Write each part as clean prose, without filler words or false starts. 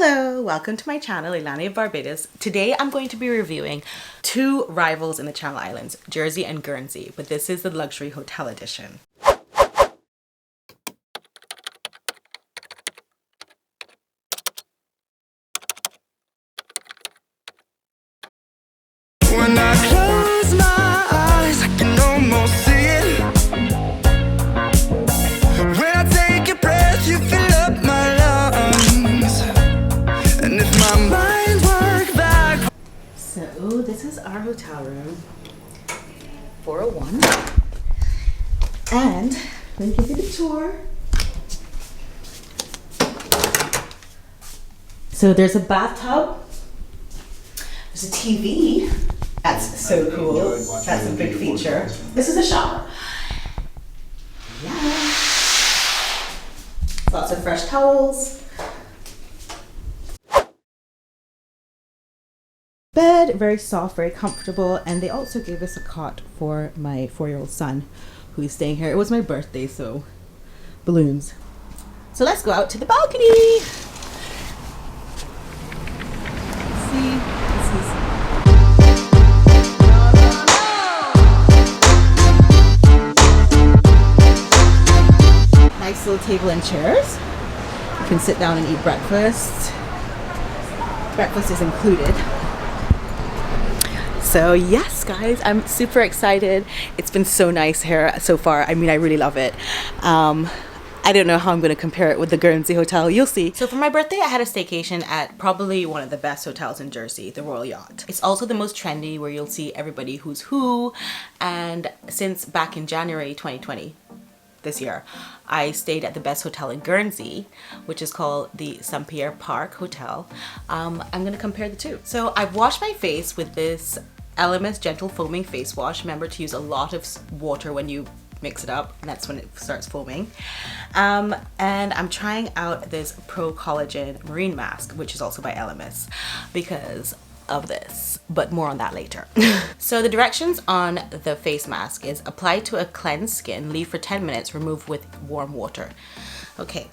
Hello, welcome to my channel, Ilani of Barbados. Today I'm going to be reviewing two rivals in the Channel Islands, Jersey and Guernsey, but this is the luxury hotel edition. When I close my eyes, I can almost see it. When I take a breath, you fill up my lungs. And if my mind works back. So this is our hotel room, 401. And let me give you the tour. So there's a bathtub. There's a TV. That's so cool. That's a big feature. This is a shower. Yeah. Lots of fresh towels. Bed, very soft, very comfortable. And they also gave us a cot for my 4-year-old son who's staying here. It was my birthday, so balloons. So let's go out to the balcony. See, this is nice little table and chairs. You can sit down and eat breakfast. Breakfast is included. So yes, guys, I'm super excited. It's been so nice here so far. I mean, I really love it. I don't know how I'm going to compare it with the Guernsey Hotel. You'll see. So for my birthday, I had a staycation at probably one of the best hotels in Jersey, the Royal Yacht. It's also the most trendy, where you'll see everybody who's who. And since back in January 2020, this year, I stayed at the best hotel in Guernsey, which is called the Pierre Park Hotel. I'm going to compare the two. So I've washed my face with this LMS Gentle Foaming Face Wash. Remember to use a lot of water when you mix it up, and that's when it starts foaming. And I'm trying out this Pro Collagen Marine Mask, which is also by LMS, because of this, but more on that later. So the directions on the face mask is apply to a cleansed skin, leave for 10 minutes, remove with warm water. Okay.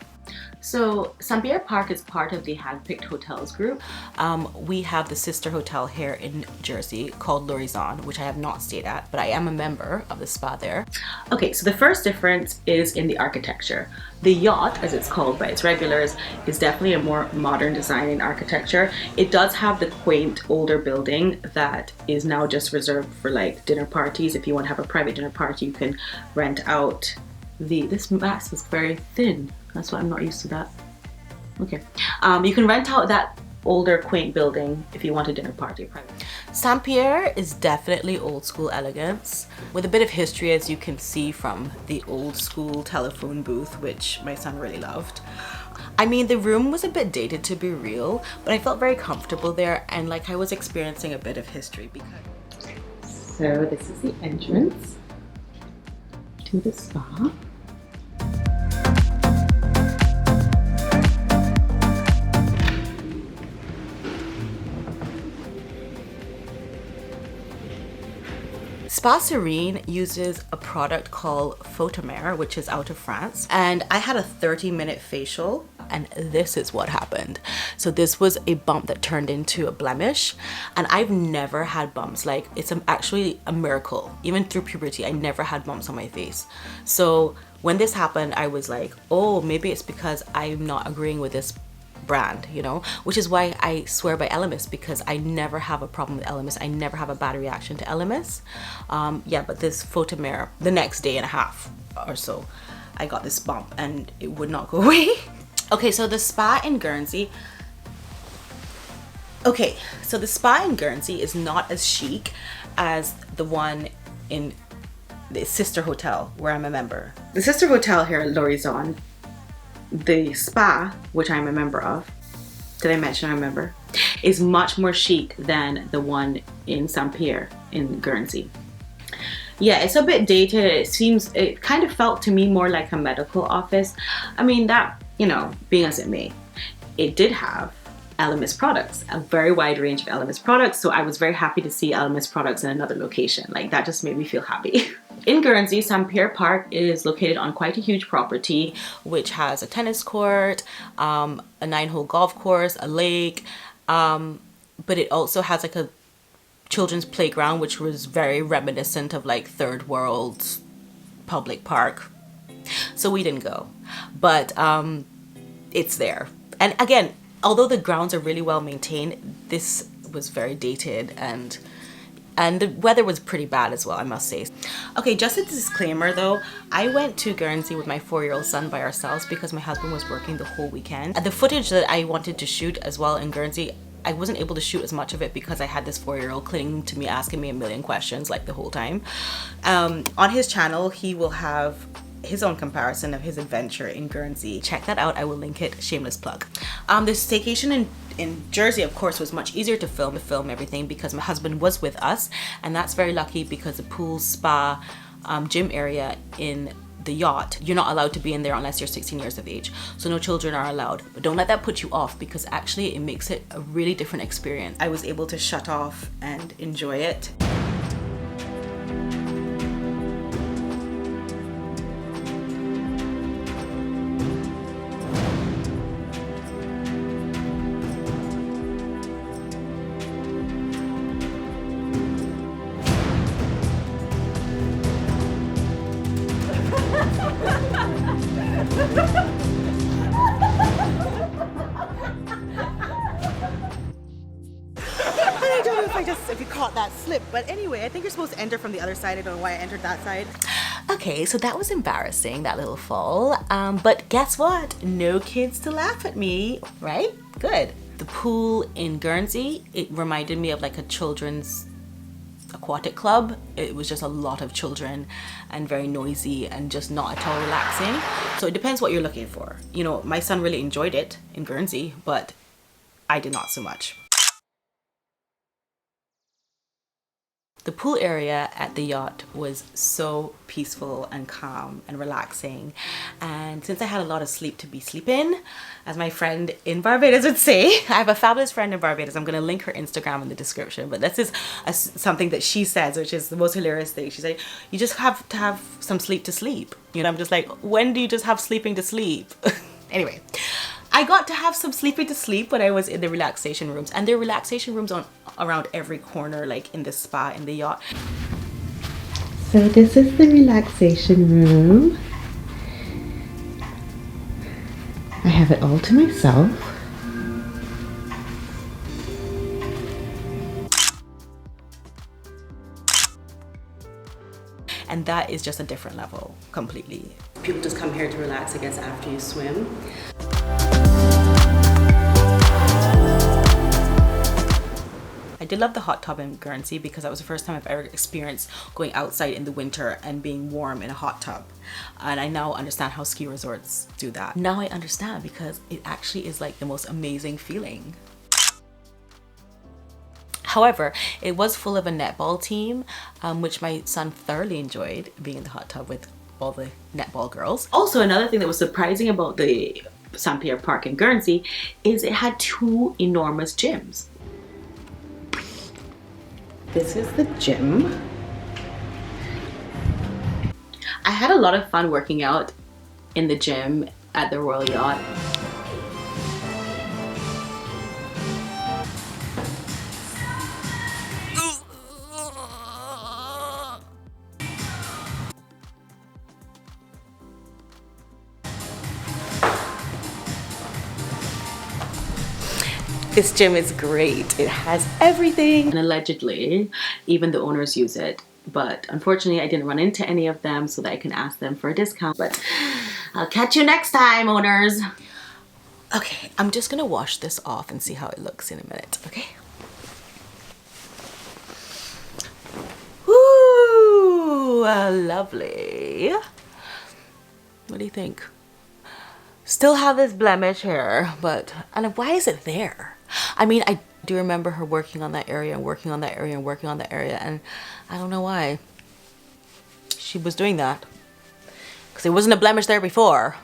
So Pierre Park is part of the Handpicked Hotels group. We have the sister hotel here in Jersey called L'Horizon, which I have not stayed at, but I am a member of the spa there. Okay, so the first difference is in the architecture. The yacht, as it's called by its regulars, is definitely a more modern design in architecture. It does have the quaint older building that is now just reserved for like dinner parties. If you want to have a private dinner party, you can rent out this mask is very thin. That's why I'm not used to that. Okay. You can rent out that older quaint building if you want a dinner party private. Pierre is definitely old school elegance with a bit of history, as you can see from the old school telephone booth, which my son really loved. I mean, the room was a bit dated, to be real, but I felt very comfortable there, and like I was experiencing a bit of history. Because so this is the entrance to the spa. Spa Serene uses a product called Photomare, which is out of France, and I had a 30-minute facial, and this is what happened. So this was a bump that turned into a blemish, and I've never had bumps. Like, it's actually a miracle. Even through puberty, I never had bumps on my face. So when this happened, I was like, oh, maybe it's because I'm not agreeing with this brand, you know, which is why I swear by LMS, because I never have a problem with LMS. I never have a bad reaction to LMS. Yeah, but this Photomare, the next day and a half or so, I got this bump and it would not go away. Okay, so the spa in Guernsey. Okay, so the spa in Guernsey is not as chic as the one in the sister hotel where I'm a member. The sister hotel here at L'Horizon, the spa, which I'm a member of, did I mention I'm a member, is much more chic than the one in Pierre in Guernsey. Yeah, it's a bit dated. It kind of felt to me more like a medical office. I mean, that, you know, being as it may, it did have LMS products, a very wide range of LMS products. So I was very happy to see LMS products in another location. Like, that just made me feel happy. In Guernsey, Pierre Park is located on quite a huge property, which has a tennis court, a 9-hole golf course, a lake, but it also has like a children's playground, which was very reminiscent of like third world public park. So we didn't go, but it's there. And again, although the grounds are really well maintained, this was very dated, and the weather was pretty bad as well, I must say. Okay, just a disclaimer though, I went to Guernsey with my 4-year-old son by ourselves because my husband was working the whole weekend. And the footage that I wanted to shoot as well in Guernsey, I wasn't able to shoot as much of it because I had this 4-year-old clinging to me, asking me a million questions like the whole time. On his channel, he will have his own comparison of his adventure in Guernsey. Check that out, I will link it, shameless plug. The staycation in Jersey, of course, was much easier to film everything because my husband was with us, and that's very lucky because the pool, spa, gym area in the yacht, you're not allowed to be in there unless you're 16 years of age, so no children are allowed. But don't let that put you off, because actually it makes it a really different experience. I was able to shut off and enjoy it. I don't know if you caught that slip, but anyway, I think you're supposed to enter from the other side. I don't know why I entered that side. Okay, so that was embarrassing, that little fall. But guess what? No kids to laugh at me, right? Good. The pool in Guernsey, it reminded me of like a children's aquatic club. It was just a lot of children and very noisy and just not at all relaxing. So it depends what you're looking for. You know, my son really enjoyed it in Guernsey, but I did not so much. The pool area at the yacht was so peaceful and calm and relaxing. And since I had a lot of sleep to be sleeping, as my friend in Barbados would say, I have a fabulous friend in Barbados. I'm going to link her Instagram in the description. But this is something that she says, which is the most hilarious thing. She said, you just have to have some sleep to sleep. You know, I'm just like, when do you just have sleeping to sleep? Anyway, I got to have some sleeping to sleep when I was in the relaxation rooms. And there are relaxation rooms around every corner, like in the spa, in the yacht. So this is the relaxation room. I have it all to myself. And that is just a different level completely. People just come here to relax, I guess, after you swim. I did love the hot tub in Guernsey because that was the first time I've ever experienced going outside in the winter and being warm in a hot tub. And I now understand how ski resorts do that. Now I understand, because it actually is like the most amazing feeling. However, it was full of a netball team, which my son thoroughly enjoyed, being in the hot tub with all the netball girls. Also, another thing that was surprising about the Pierre Park in Guernsey is it had 2 enormous gyms. This is the gym. I had a lot of fun working out in the gym at the Royal Yacht. This gym is great. It has everything. And allegedly, even the owners use it. But unfortunately, I didn't run into any of them so that I can ask them for a discount. But I'll catch you next time, owners. Okay, I'm just gonna wash this off and see how it looks in a minute, okay? Woo, lovely. What do you think? Still have this blemish here, but and why is it there? I mean, I do remember her working on that area and working on that area and working on that area, and I don't know why she was doing that, because there wasn't a blemish there before.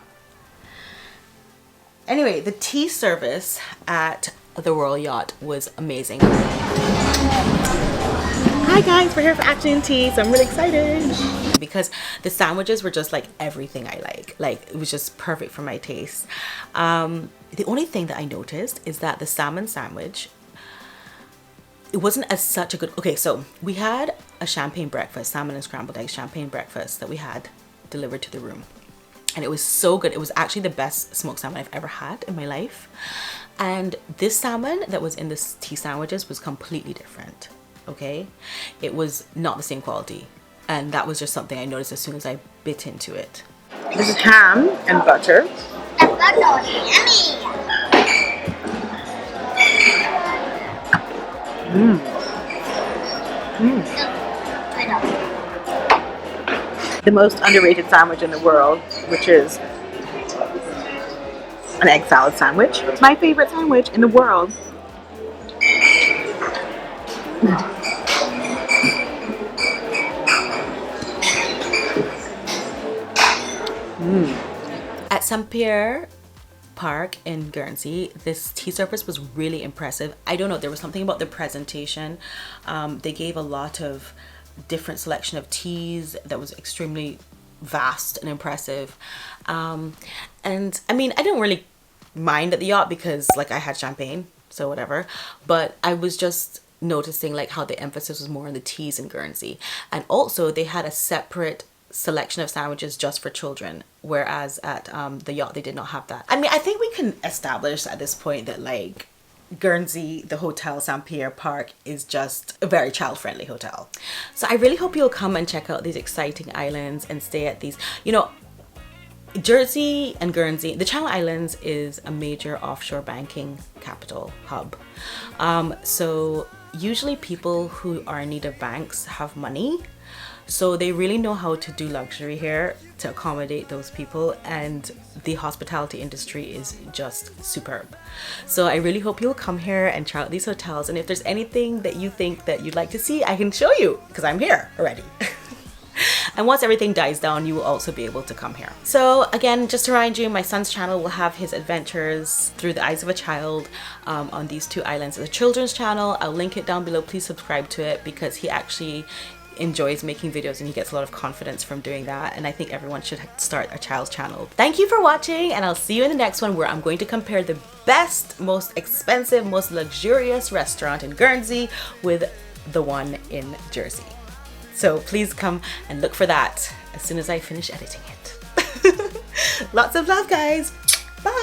Anyway, the tea service at the Royal Yacht was amazing. Hi guys, we're here for Action Tea, so I'm really excited because the sandwiches were just like everything I like it was just perfect for my taste. The only thing that I noticed is that the salmon sandwich, it wasn't as such a good, okay, so we had a champagne breakfast, salmon and scrambled eggs champagne breakfast that we had delivered to the room, and it was so good. It was actually the best smoked salmon I've ever had in my life, and this salmon that was in the tea sandwiches was completely different. Okay, it was not the same quality, and that was just something I noticed as soon as I bit into it. This is ham and butter. The most underrated sandwich in the world, which is an egg salad sandwich. It's my favorite sandwich in the world. At Pierre Park in Guernsey, this tea service was really impressive. I don't know, there was something about the presentation. They gave a lot of different selection of teas that was extremely vast and impressive. And I mean, I didn't really mind at the yacht because like I had champagne, so whatever, but I was just noticing like how the emphasis was more on the teas in Guernsey, and also they had a separate selection of sandwiches just for children, whereas at the yacht they did not have that. I mean, I think we can establish at this point that like Guernsey, the hotel Pierre Park, is just a very child-friendly hotel. So I really hope you'll come and check out these exciting islands and stay at these. You know, Jersey and Guernsey, the Channel Islands is a major offshore banking capital hub. So usually people who are in need of banks have money. So they really know how to do luxury here to accommodate those people, and the hospitality industry is just superb. So I really hope you'll come here and try out these hotels, and if there's anything that you think that you'd like to see, I can show you because I'm here already. And once everything dies down, you will also be able to come here. So again, just to remind you, my son's channel will have his adventures through the eyes of a child on these two islands. It's a children's channel. I'll link it down below. Please subscribe to it because he actually enjoys making videos and he gets a lot of confidence from doing that, and I think everyone should start a child's channel. Thank you for watching, and I'll see you in the next one where I'm going to compare the best, most expensive, most luxurious restaurant in Guernsey with the one in Jersey. So please come and look for that as soon as I finish editing it. Lots of love, guys. Bye.